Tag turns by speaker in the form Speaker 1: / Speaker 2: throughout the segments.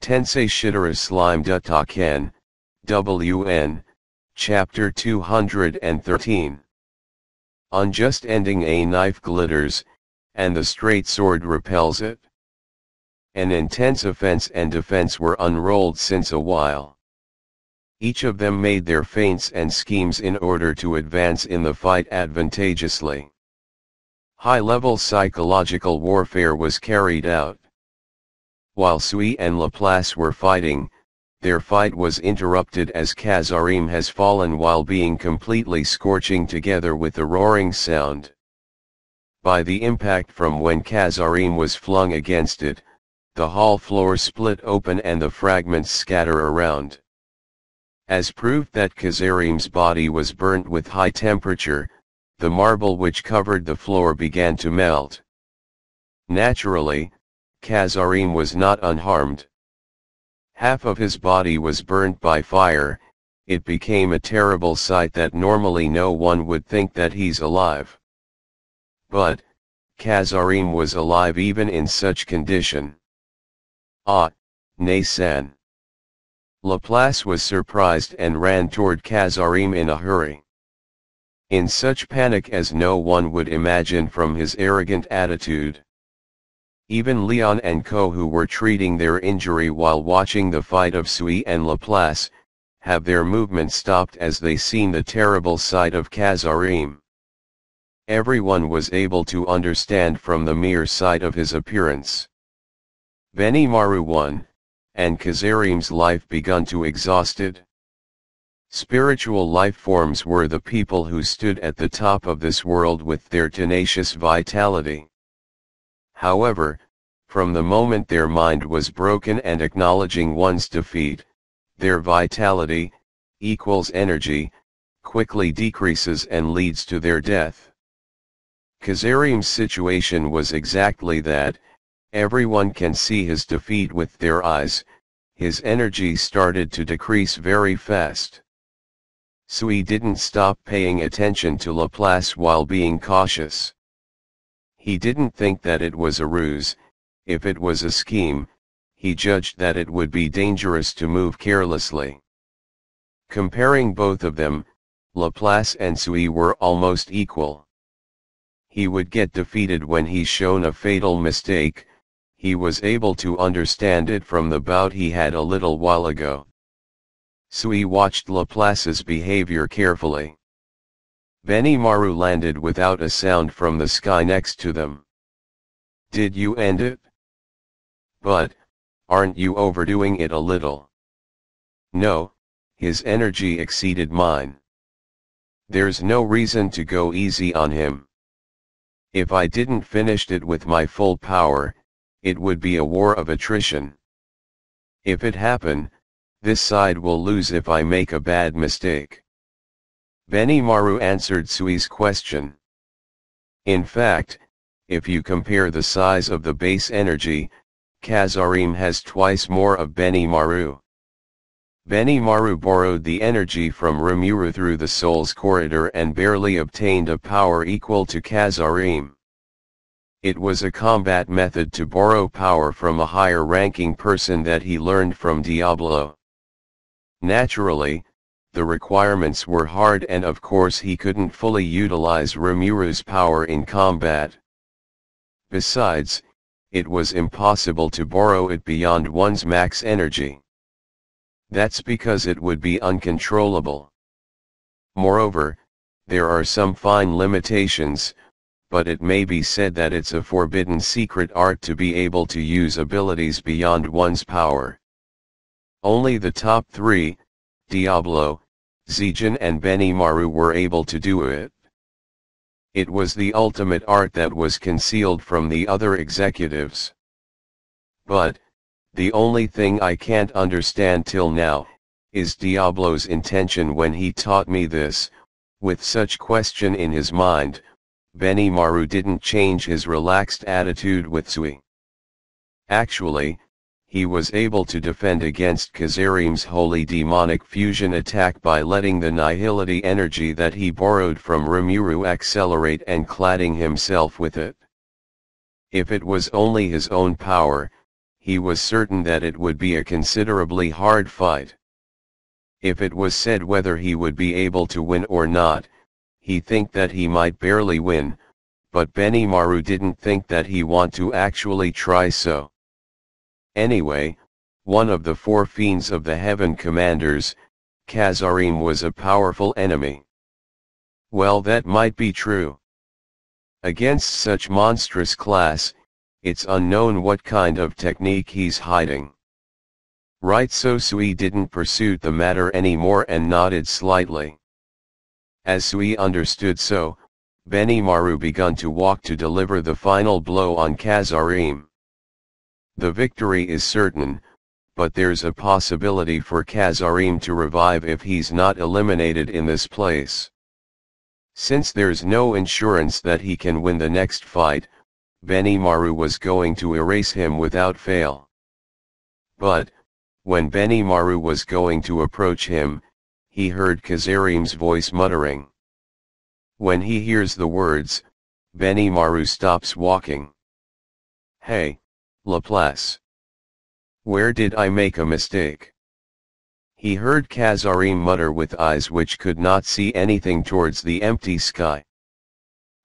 Speaker 1: Tensei Shitara Slime Datta Ken, WN, Chapter 213. Unjust ending. A knife glitters, and the straight sword repels it. An intense offense and defense were unrolled since a while. Each of them made their feints and schemes in order to advance in the fight advantageously. High-level psychological warfare was carried out. While Sui and Laplace were fighting, their fight was interrupted as Kazarian has fallen while being completely scorching together with a roaring sound. By the impact from when Kazarian was flung against it, the hall floor split open and the fragments scatter around. As proof that Kazarian's body was burnt with high temperature, the marble which covered the floor began to melt. Naturally, Kazarian was not unharmed. Half of his body was burnt by fire. It became a terrible sight that normally no one would think that he's alive. But, Kazarian was alive even in such condition. Ah, Nay-san. Laplace was surprised and ran toward Kazarian in a hurry. In such panic as no one would imagine from his arrogant attitude. Even Leon and Co, who were treating their injury while watching the fight of Sui and Laplace, have their movement stopped as they seen the terrible sight of Kazarian. Everyone was able to understand from the mere sight of his appearance. Benimaru won, and Kazarian's life begun to exhausted. Spiritual life forms were the people who stood at the top of this world with their tenacious vitality. However, from the moment their mind was broken and acknowledging one's defeat, their vitality, equals energy, quickly decreases and leads to their death. Kazarian's situation was exactly that. Everyone can see his defeat with their eyes. His energy started to decrease very fast. Sui didn't stop paying attention to Laplace while being cautious. He didn't think that it was a ruse. If it was a scheme, he judged that it would be dangerous to move carelessly. Comparing both of them, Laplace and Sui were almost equal. He would get defeated when he shown a fatal mistake. He was able to understand it from the bout he had a little while ago. Sui watched Laplace's behavior carefully. Benimaru landed without a sound from the sky next to them. Did you end it? But, aren't you overdoing it a little? No, his energy exceeded mine. There's no reason to go easy on him. If I didn't finish it with my full power, it would be a war of attrition. If it happen, this side will lose if I make a bad mistake. Benimaru answered Sui's question. In fact, if you compare the size of the base energy, Kazarian has twice more of Benimaru. Benimaru borrowed the energy from Rimuru through the soul's corridor and barely obtained a power equal to Kazarian. It was a combat method to borrow power from a higher-ranking person that he learned from Diablo. Naturally, the requirements were hard and of course he couldn't fully utilize Rimuru's power in combat. Besides, it was impossible to borrow it beyond one's max energy. That's because it would be uncontrollable. Moreover, there are some fine limitations, but it may be said that it's a forbidden secret art to be able to use abilities beyond one's power. Only the top three, Diablo, Zijin and Benimaru, were able to do it. It was the ultimate art that was concealed from the other executives. But, the only thing I can't understand till now, is Diablo's intention when he taught me this. With such question in his mind, Benimaru didn't change his relaxed attitude with Sui. Actually, he was able to defend against Kazarian's holy demonic fusion attack by letting the nihility energy that he borrowed from Rimuru accelerate and cladding himself with it. If it was only his own power, he was certain that it would be a considerably hard fight. If it was said whether he would be able to win or not, he think that he might barely win, but Benimaru didn't think that he want to actually try so. Anyway, one of the four fiends of the heaven commanders, Kazarian, was a powerful enemy. Well, that might be true. Against such monstrous class, it's unknown what kind of technique he's hiding. Right, so Sui didn't pursue the matter anymore and nodded slightly. As Sui understood so, Benimaru begun to walk to deliver the final blow on Kazarian. The victory is certain, but there's a possibility for Kazarian to revive if he's not eliminated in this place. Since there's no insurance that he can win the next fight, Benimaru was going to erase him without fail. But, when Benimaru was going to approach him, he heard Kazarian's voice muttering. When he hears the words, Benimaru stops walking. "Hey, Laplace. Where did I make a mistake?" He heard Kazarian mutter with eyes which could not see anything towards the empty sky.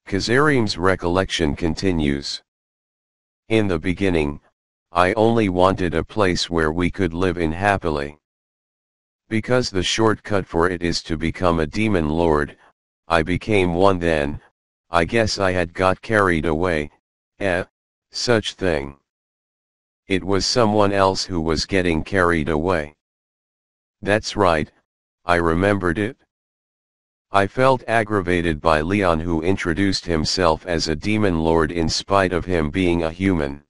Speaker 1: Kazarian's recollection continues. "In the beginning, I only wanted a place where we could live in happily. Because the shortcut for it is to become a demon lord, I became one then. I guess I had got carried away, such thing. It was someone else who was getting carried away. That's right, I remembered it. I felt aggravated by Leon, who introduced himself as a demon lord in spite of him being a human.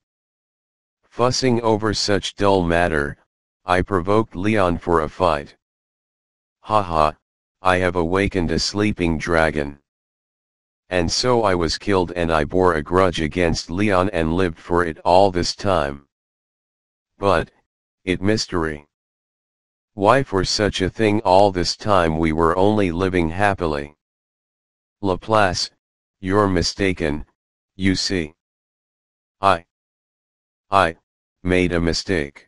Speaker 1: Fussing over such dull matter, I provoked Leon for a fight. Haha, I have awakened a sleeping dragon. And so I was killed, and I bore a grudge against Leon and lived for it all this time. But, it mystery. Why for such a thing all this time we were only living happily? Laplace, you're mistaken, you see. I made a mistake.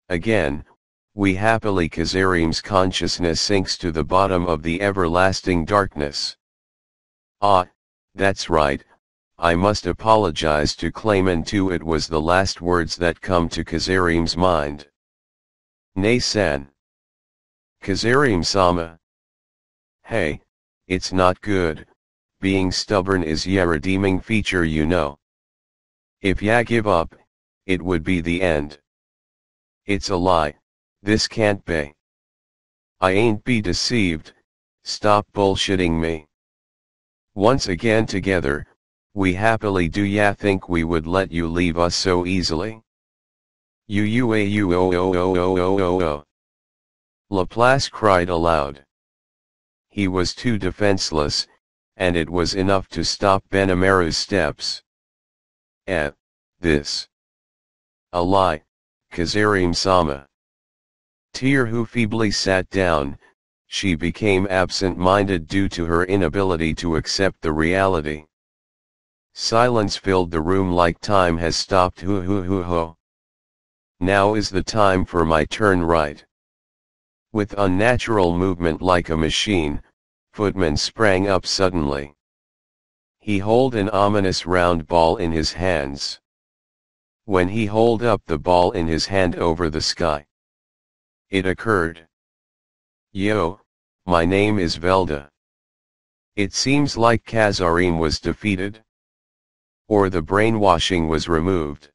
Speaker 1: Again, we happily Kazarian's consciousness sinks to the bottom of the everlasting darkness. Ah, that's right, I must apologize to claimant too. It was the last words that come to Kazarian's mind. Nay-san. Kazarian-sama. Hey, it's not good, being stubborn is ya redeeming feature, you know. If ya give up, it would be the end. It's a lie, this can't be. I ain't be deceived, stop bullshitting me. Once again together, we happily, do ya think we would let you leave us so easily? Laplace cried aloud. He was too defenseless, and it was enough to stop Benimaru's steps. This. A lie, Kazarian-sama. Tear, who feebly sat down, she became absent-minded due to her inability to accept the reality. Silence filled the room like time has stopped. Ho. Now is the time for my turn, right? With unnatural movement like a machine, Footman sprang up suddenly. He held an ominous round ball in his hands. When he held up the ball in his hand over the sky, it occurred. Yo, my name is Velda. It seems like Kazarian was defeated. Or the brainwashing was removed.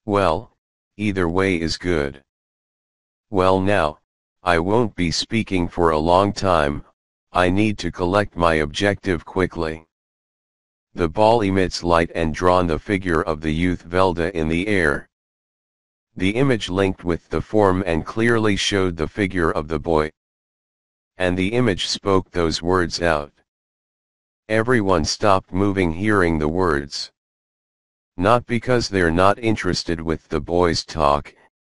Speaker 1: Well, either way is good. Well, now, I won't be speaking for a long time, I need to collect my objective quickly. The ball emits light and drawn the figure of the youth Velda in the air. The image linked with the form and clearly showed the figure of the boy. And the image spoke those words out. Everyone stopped moving hearing the words. Not because they're not interested with the boy's talk,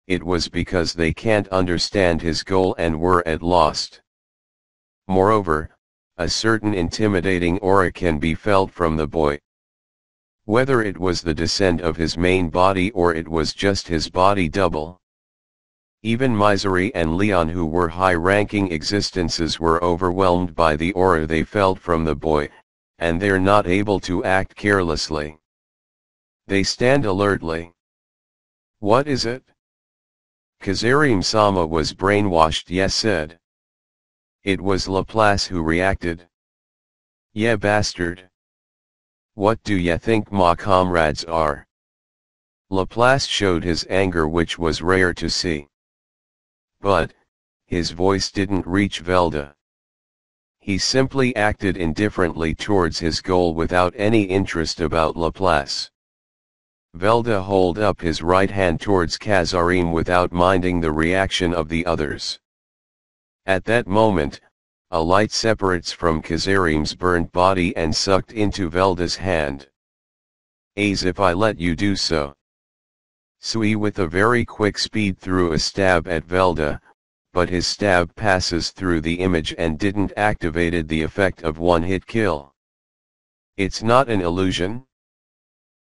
Speaker 1: it was because they can't understand his goal and were at lost. Moreover, a certain intimidating aura can be felt from the boy. Whether it was the descent of his main body or it was just his body double. Even Misery and Leon, who were high-ranking existences, were overwhelmed by the aura they felt from the boy, and they're not able to act carelessly. They stand alertly. What is it? Kazarian-sama was brainwashed, yes, said. It was Laplace who reacted. Yeah, bastard. What do ya think my comrades are? Laplace showed his anger, which was rare to see. But, his voice didn't reach Velda. He simply acted indifferently towards his goal without any interest about Laplace. Velda held up his right hand towards Kazarian without minding the reaction of the others. At that moment, a light separates from Kazarian's burnt body and sucked into Velda's hand. As if I let you do so. Sui with a very quick speed threw a stab at Velda, but his stab passes through the image and didn't activated the effect of one-hit kill. It's not an illusion?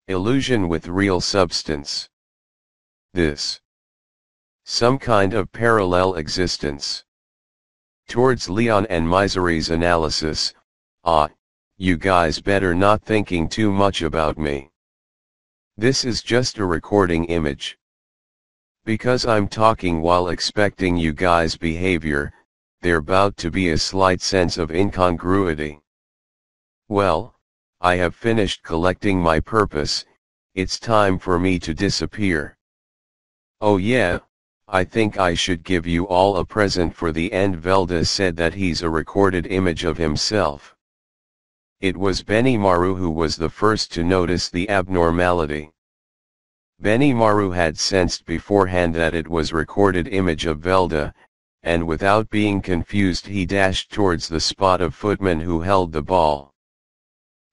Speaker 1: Illusion with real substance. This. Some kind of parallel existence. Towards Leon and Misery's analysis, you guys better not thinking too much about me. This is just a recording image. Because I'm talking while expecting you guys' behavior, there bout to be a slight sense of incongruity. Well, I have finished collecting my purpose, it's time for me to disappear. Oh yeah, I think I should give you all a present for the end. Velda said that he's a recorded image of himself. It was Benimaru who was the first to notice the abnormality. Benimaru had sensed beforehand that it was recorded image of Velda, and without being confused he dashed towards the spot of Footman who held the ball.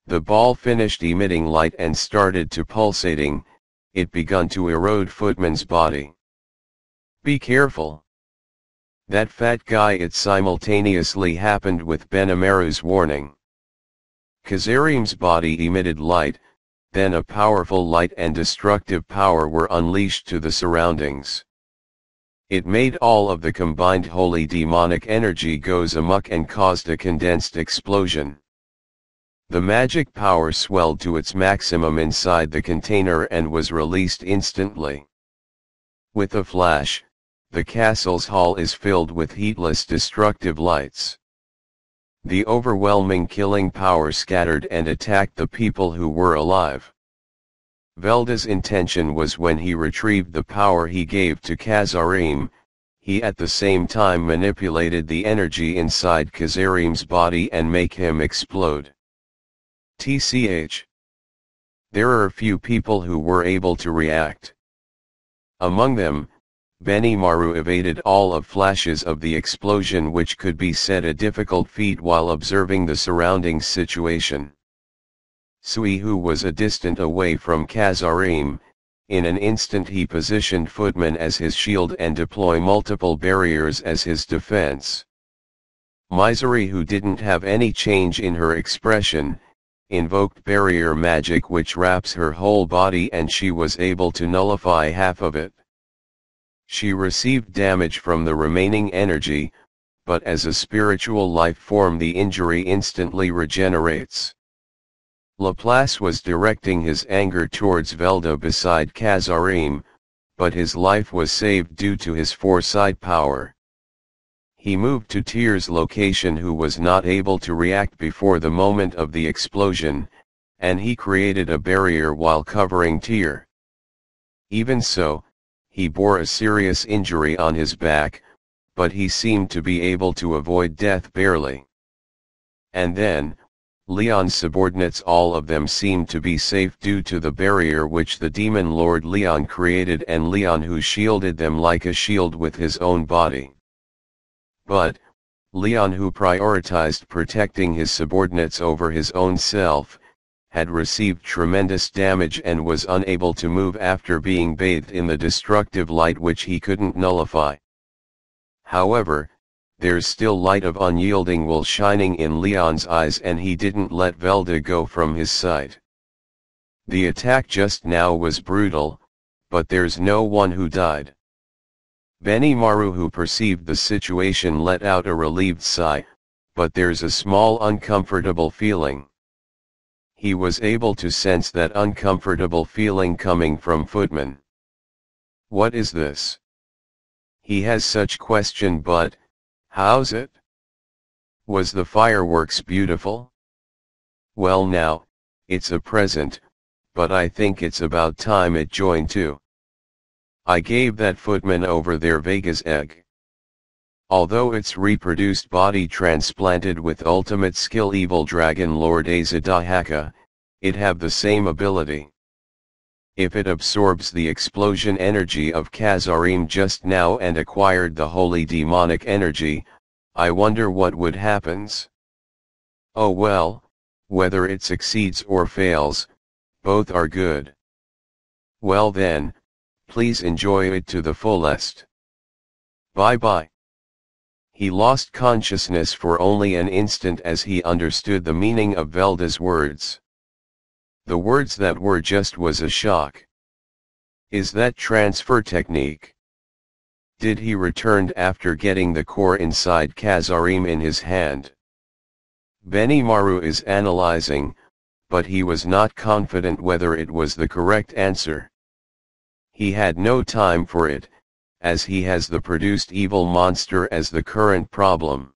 Speaker 1: The ball finished emitting light and started to pulsating, it begun to erode Footman's body. Be careful. That fat guy. It simultaneously happened with Benimaru's warning. Kazarian's body emitted light, then a powerful light and destructive power were unleashed to the surroundings. It made all of the combined holy demonic energy goes amok and caused a condensed explosion. The magic power swelled to its maximum inside the container and was released instantly. With a flash, the castle's hall is filled with heatless destructive lights. The overwhelming killing power scattered and attacked the people who were alive. Velda's intention was when he retrieved the power he gave to Kazarian, he at the same time manipulated the energy inside Kazarian's body and make him explode. TCH. There are few people who were able to react. Among them, Benimaru evaded all of flashes of the explosion, which could be said a difficult feat while observing the surrounding situation. Sui, who was a distant away from Kazarian, in an instant he positioned Footman as his shield and deploy multiple barriers as his defense. Misery, who didn't have any change in her expression, invoked barrier magic which wraps her whole body and she was able to nullify half of it. She received damage from the remaining energy, but as a spiritual life form the injury instantly regenerates. Laplace was directing his anger towards Velda beside Kazarian, but his life was saved due to his foresight power. He moved to Tyr's location, who was not able to react before the moment of the explosion, and he created a barrier while covering Tyr. Even so, he bore a serious injury on his back, but he seemed to be able to avoid death barely. And then, Leon's subordinates, all of them seemed to be safe due to the barrier which the demon lord Leon created, and Leon who shielded them like a shield with his own body. But, Leon, who prioritized protecting his subordinates over his own self, had received tremendous damage and was unable to move after being bathed in the destructive light which he couldn't nullify. However, there's still light of unyielding will shining in Leon's eyes, and he didn't let Velda go from his sight. The attack just now was brutal, but there's no one who died. Benimaru, who perceived the situation, let out a relieved sigh, but there's a small uncomfortable feeling. He was able to sense that uncomfortable feeling coming from Footman. What is this? He has such question, but, how's it? Was the fireworks beautiful? Well now, it's a present, but I think it's about time it joined too. I gave that Footman over there Vega's egg. Although its reproduced body transplanted with ultimate skill Evil Dragon Lord Azadahaka, it have the same ability. If it absorbs the explosion energy of Kazarian just now and acquired the holy demonic energy, I wonder what would happens. Oh well, whether it succeeds or fails, both are good. Well then, please enjoy it to the fullest. Bye bye. He lost consciousness for only an instant as he understood the meaning of Velda's words. The words that were just was a shock. Is that transfer technique? Did he return after getting the core inside Kazarian in his hand? Benimaru is analyzing, but he was not confident whether it was the correct answer. He had no time for it, as he has the produced evil monster as the current problem.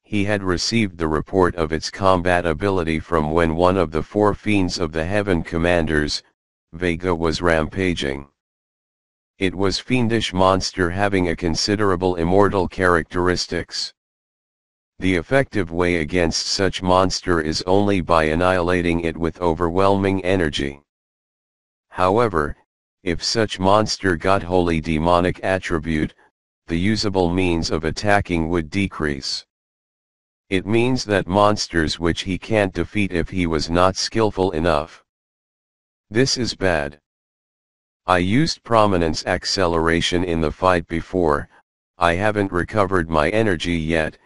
Speaker 1: He had received the report of its combat ability from when one of the four fiends of the heaven commanders, Vega, was rampaging. It was fiendish monster having a considerable immortal characteristics. The effective way against such monster is only by annihilating it with overwhelming energy. However, if such monster got holy demonic attribute, the usable means of attacking would decrease. It means that monsters which he can't defeat if he was not skillful enough. This is bad. I used prominence acceleration in the fight before, I haven't recovered my energy yet.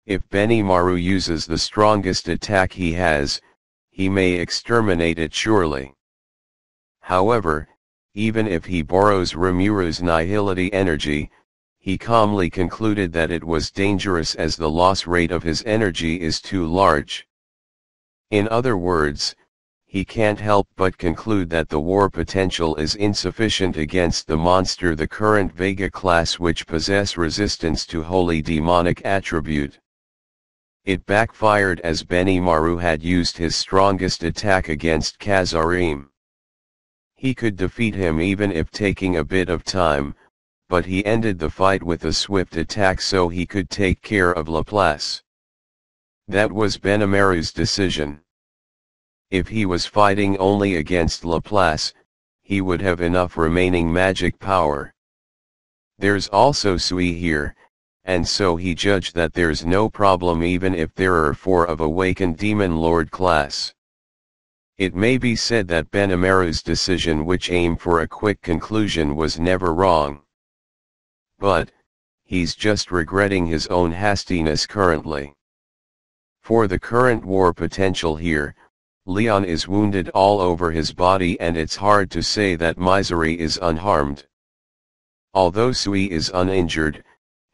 Speaker 1: If Benimaru uses the strongest attack he has, he may exterminate it surely. However, even if he borrows Rimuru's nihility energy, he calmly concluded that it was dangerous as the loss rate of his energy is too large. In other words, he can't help but conclude that the war potential is insufficient against the monster the current Vega class which possess resistance to holy demonic attribute. It backfired as Benimaru had used his strongest attack against Kazarian. He could defeat him even if taking a bit of time, but he ended the fight with a swift attack so he could take care of Laplace. That was Benimaru's decision. If he was fighting only against Laplace, he would have enough remaining magic power. There's also Sui here, and so he judged that there's no problem even if there are four of awakened demon lord class. It may be said that Benimaru's decision, which aimed for a quick conclusion, was never wrong. But, he's just regretting his own hastiness currently. For the current war potential here, Leon is wounded all over his body and it's hard to say that Misery is unharmed. Although Sui is uninjured,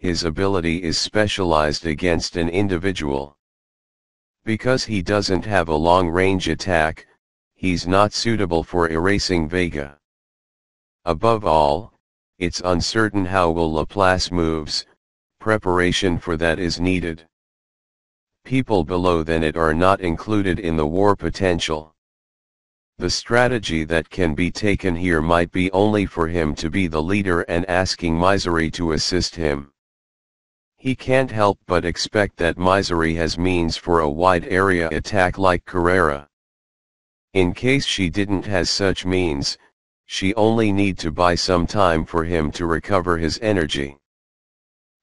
Speaker 1: his ability is specialized against an individual. Because he doesn't have a long-range attack, he's not suitable for erasing Vega. Above all, it's uncertain how will Laplace moves, preparation for that is needed. People below than it are not included in the war potential. The strategy that can be taken here might be only for him to be the leader and asking Misery to assist him. He can't help but expect that Misery has means for a wide area attack like Carrera. In case she didn't has such means, she only need to buy some time for him to recover his energy.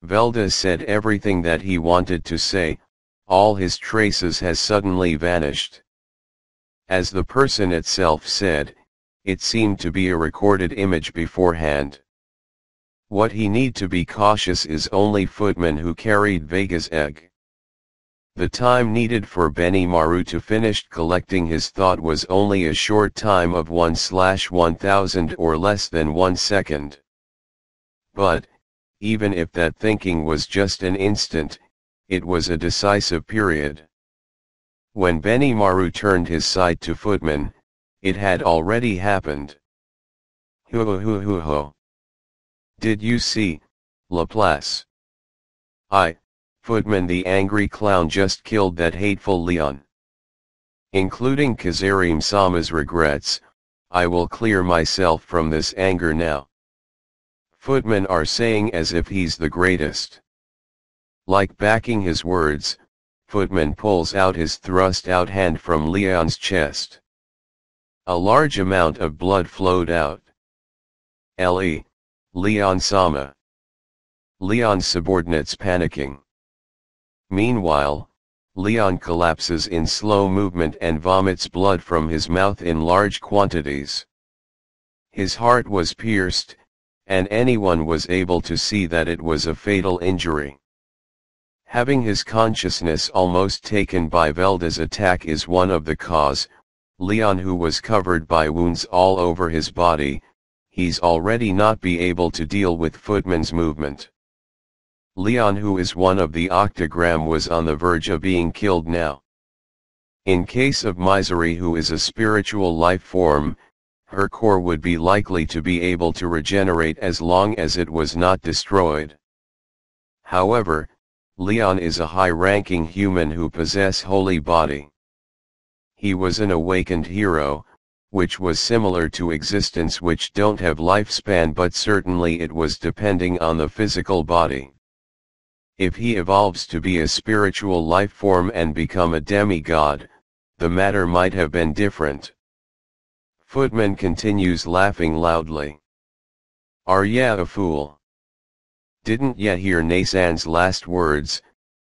Speaker 1: Velda said everything that he wanted to say, all his traces has suddenly vanished. As the person itself said, it seemed to be a recorded image beforehand. What he need to be cautious is only Footman who carried Vega's egg. The time needed for Benimaru to finish collecting his thought was only a short time of 1/1000 or less than 1 second. But, even if that thinking was just an instant, it was a decisive period. When Benimaru turned his sight to Footman, it had already happened. Ho. Did you see, Laplace? Footman the angry clown just killed that hateful Leon. Including Kazarian Sama's regrets, I will clear myself from this anger now. Footman are saying as if he's the greatest. Like backing his words, Footman pulls out his thrust-out hand from Leon's chest. A large amount of blood flowed out. Leon Sama. Leon's subordinates panicking. Meanwhile, Leon collapses in slow movement and vomits blood from his mouth in large quantities. His heart was pierced, and anyone was able to see that it was a fatal injury. Having his consciousness almost taken by Velda's attack is one of the cause. Leon, who was covered by wounds all over his body, he's already not be able to deal with Footman's movement. Leon, who is one of the octagram, was on the verge of being killed now. In case of Misery, who is a spiritual life form, her core would be likely to be able to regenerate as long as it was not destroyed. However, Leon is a high-ranking human who possess holy body. He was an awakened hero, which was similar to existence which don't have lifespan, but certainly it was depending on the physical body. If he evolves to be a spiritual life form and become a demigod, the matter might have been different. Footman continues laughing loudly. Are ya a fool? Didn't ya hear Nasan's last words?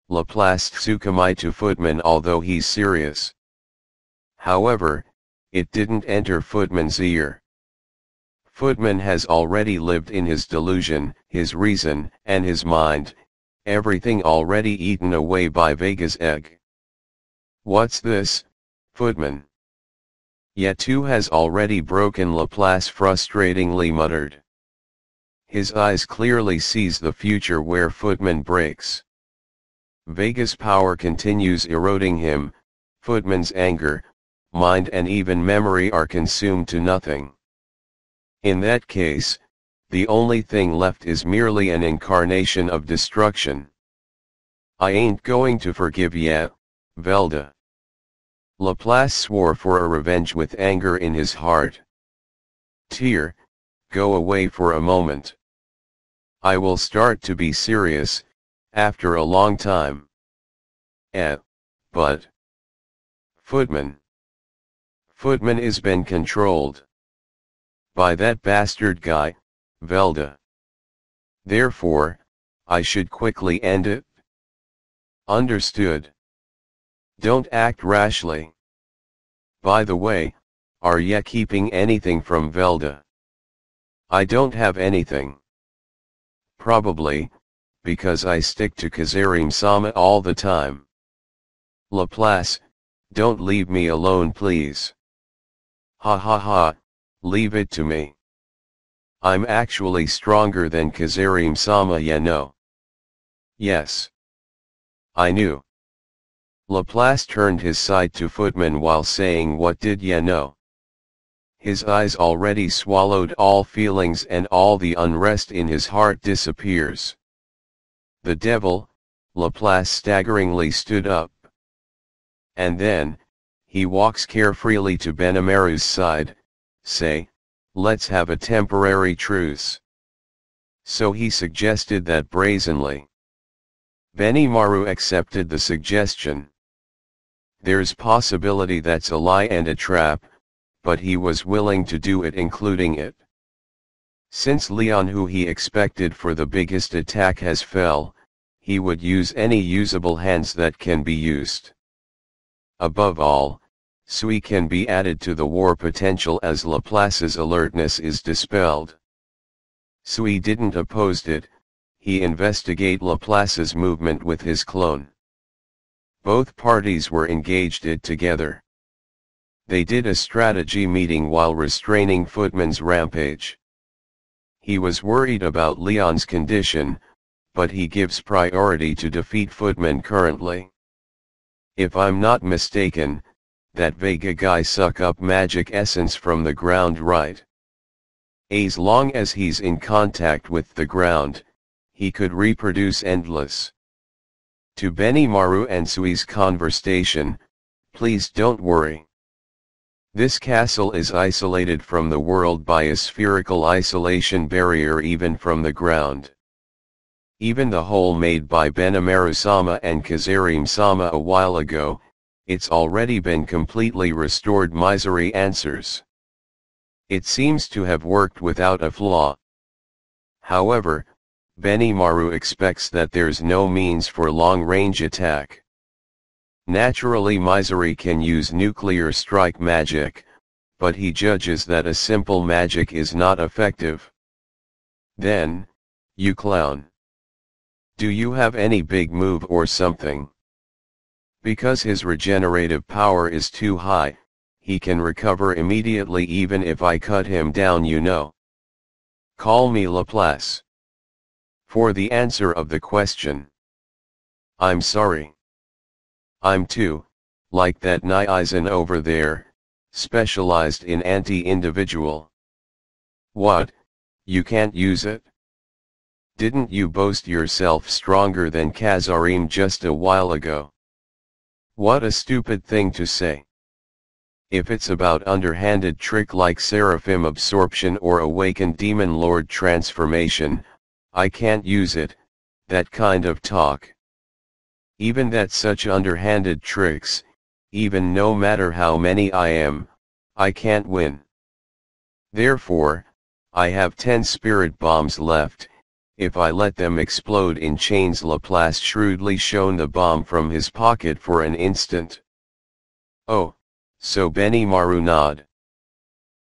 Speaker 1: Laplace Tsukamai to Footman, although he's serious. However, it didn't enter Footman's ear. Footman has already lived in his delusion, his reason, and his mind, everything already eaten away by Vega's egg. What's this, Footman? Ya too has already broken, Laplace frustratingly muttered. His eyes clearly sees the future where Footman breaks. Vega's power continues eroding him. Footman's anger, mind and even memory are consumed to nothing. In that case, the only thing left is merely an incarnation of destruction. I ain't going to forgive ya, Velda. Laplace swore for a revenge with anger in his heart. Tear, go away for a moment. I will start to be serious, after a long time. But... Footman is been controlled. By that bastard guy, Velda. Therefore, I should quickly end it. Understood. Don't act rashly. By the way, are ya keeping anything from Velda? I don't have anything. Probably, because I stick to Kazarian-sama all the time. Laplace, don't leave me alone please. Ha, leave it to me. I'm actually stronger than Kazarian-sama, ya know. Yes. I knew. Laplace turned his sight to Footman while saying, what did ya know? His eyes already swallowed all feelings and all the unrest in his heart disappears. The devil, Laplace staggeringly stood up. And then, he walks carefreely to Benimaru's side, say, let's have a temporary truce. So he suggested that brazenly. Benimaru accepted the suggestion. There's possibility that's a lie and a trap, but he was willing to do it, including it. Since Leon, who he expected for the biggest attack, has fell, he would use any usable hands that can be used. Above all, Sui can be added to the war potential as Laplace's alertness is dispelled. Sui didn't oppose it, he investigate Laplace's movement with his clone. Both parties were engaged it together. They did a strategy meeting while restraining Footman's rampage. He was worried about Leon's condition, but he gives priority to defeat Footman currently. If I'm not mistaken, that Vega guy suck up magic essence from the ground, right? As long as he's in contact with the ground, he could reproduce endless. To Benimaru and Sui's conversation, please don't worry. This castle is isolated from the world by a spherical isolation barrier even from the ground. Even the hole made by Benimaru-sama and Kazarian-sama a while ago, it's already been completely restored. Misery answers. It seems to have worked without a flaw. However, Benimaru expects that there's no means for long-range attack. Naturally, Misery can use nuclear strike magic, but he judges that a simple magic is not effective. Then, you clown. Do you have any big move or something? Because his regenerative power is too high, he can recover immediately even if I cut him down, you know. Call me Laplace. For the answer of the question. I'm sorry. I'm too, like that Nyizen over there, specialized in anti-individual. What, you can't use it? Didn't you boast yourself stronger than Kazarian just a while ago? What a stupid thing to say. If it's about underhanded trick like Seraphim absorption or awakened demon lord transformation, I can't use it, that kind of talk. Even that such underhanded tricks, even no matter how many I am, I can't win. Therefore, I have 10 spirit bombs left. If I let them explode in chains. Laplace shrewdly shone the bomb from his pocket for an instant. Oh, so Benimaru nod.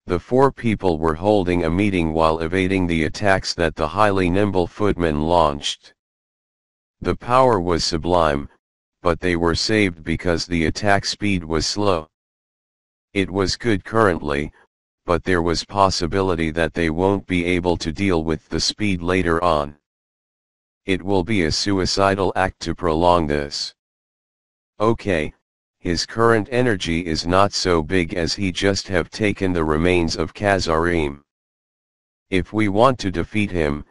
Speaker 1: The four people were holding a meeting while evading the attacks that the highly nimble Footman launched. The power was sublime, but they were saved because the attack speed was slow. It was good currently, but there was possibility that they won't be able to deal with the speed later on. It will be a suicidal act to prolong this. Okay, his current energy is not so big as he just have taken the remains of Kazarian. If we want to defeat him,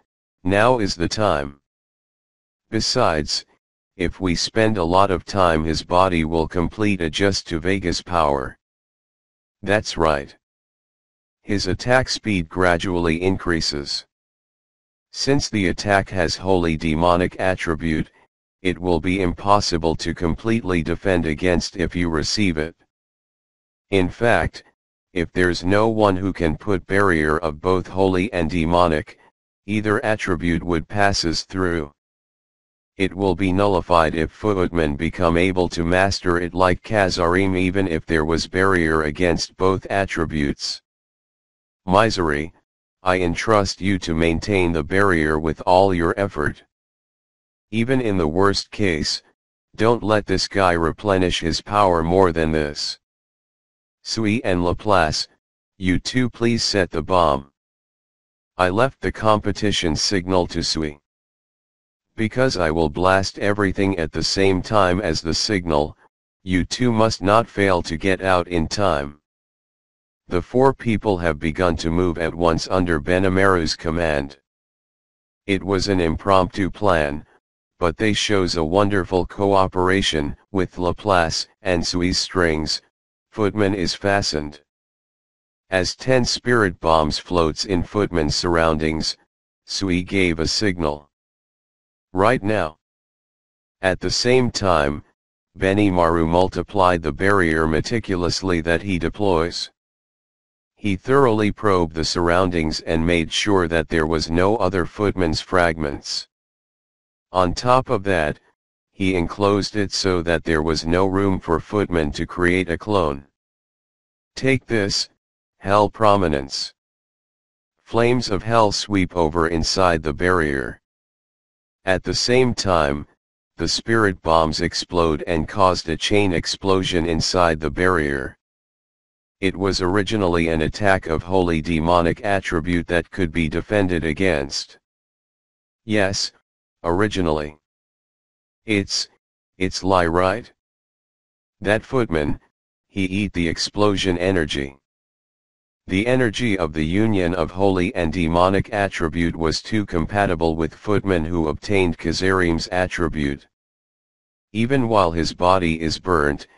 Speaker 1: now is the time. Besides, if we spend a lot of time, his body will complete adjust to Vega's power. That's right. His attack speed gradually increases. Since the attack has wholly demonic attribute, it will be impossible to completely defend against if you receive it. In fact, if there's no one who can put barrier of both holy and demonic, either attribute would passes through. It will be nullified if Footman become able to master it like Kazarian, even if there was barrier against both attributes. Misery, I entrust you to maintain the barrier with all your effort. Even in the worst case, don't let this guy replenish his power more than this. Sui and Laplace, you two please set the bomb. I left the competition signal to Sui. Because I will blast everything at the same time as the signal, you two must not fail to get out in time. The four people have begun to move at once under Benimaru's command. It was an impromptu plan, but they shows a wonderful cooperation. With Laplace and Sui's strings, Footman is fastened. As 10 spirit bombs floats in Footman's surroundings, Sui gave a signal. Right now. At the same time, Benimaru multiplied the barrier meticulously that he deploys. He thoroughly probed the surroundings and made sure that there was no other Footman's fragments. On top of that, he enclosed it so that there was no room for Footman to create a clone. Take this, Hell Prominence. Flames of hell sweep over inside the barrier. At the same time, the spirit bombs explode and caused a chain explosion inside the barrier. It was originally an attack of holy demonic attribute that could be defended against. Yes, originally. It's lie, right? That Footman, he eat the explosion energy. The energy of the union of holy and demonic attribute was too compatible with Footman, who obtained Kazarian's attribute. Even while his body is burnt,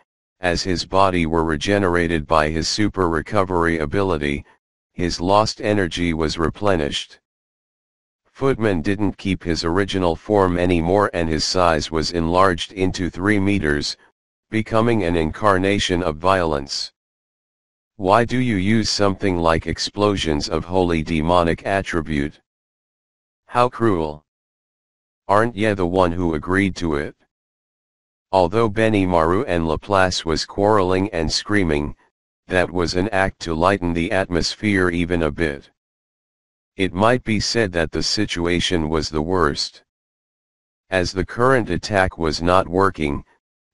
Speaker 1: as his body were regenerated by his super recovery ability, his lost energy was replenished. Footman didn't keep his original form anymore, and his size was enlarged into 3 meters, becoming an incarnation of violence. Why do you use something like explosions of holy demonic attribute? How cruel! Aren't ye the one who agreed to it? Although Benimaru and Laplace was quarreling and screaming, that was an act to lighten the atmosphere even a bit. It might be said that the situation was the worst. As the current attack was not working,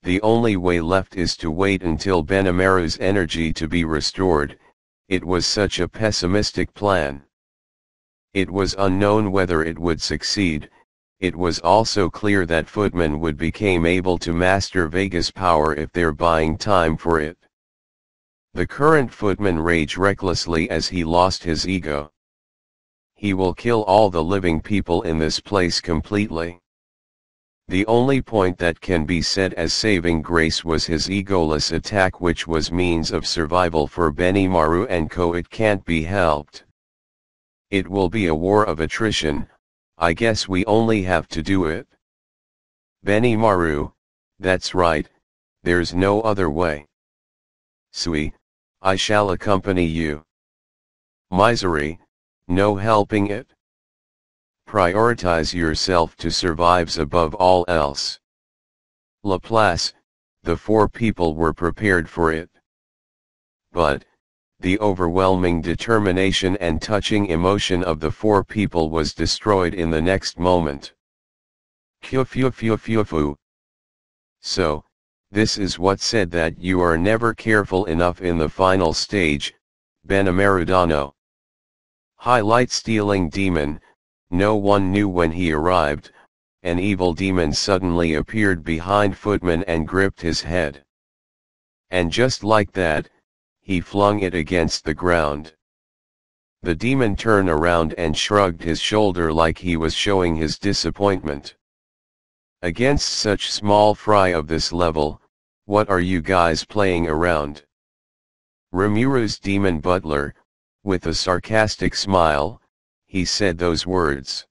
Speaker 1: the only way left is to wait until Benimaru's energy to be restored. It was such a pessimistic plan. It was unknown whether it would succeed. It was also clear that Footman would become able to master Vega's power if they're buying time for it. The current Footman raged recklessly as he lost his ego. He will kill all the living people in this place completely. The only point that can be said as saving grace was his egoless attack, which was means of survival for Benimaru and co. It can't be helped. It will be a war of attrition. I guess we only have to do it. Benimaru, that's right, there's no other way. Sui, I shall accompany you. Misery, no helping it. Prioritize yourself to survives above all else. Laplace, the 4 people were prepared for it. But, the overwhelming determination and touching emotion of the 4 people was destroyed in the next moment. Kyu-fyu-fyu-fyu-fu. So, this is what said that you are never careful enough in the final stage, Benimaru. Highlight stealing demon. No one knew when he arrived. An evil demon suddenly appeared behind Footman and gripped his head. And just like that, he flung it against the ground. The demon turned around and shrugged his shoulder like he was showing his disappointment. Against such small fry of this level, what are you guys playing around? Rimuru's demon butler, with a sarcastic smile, he said those words.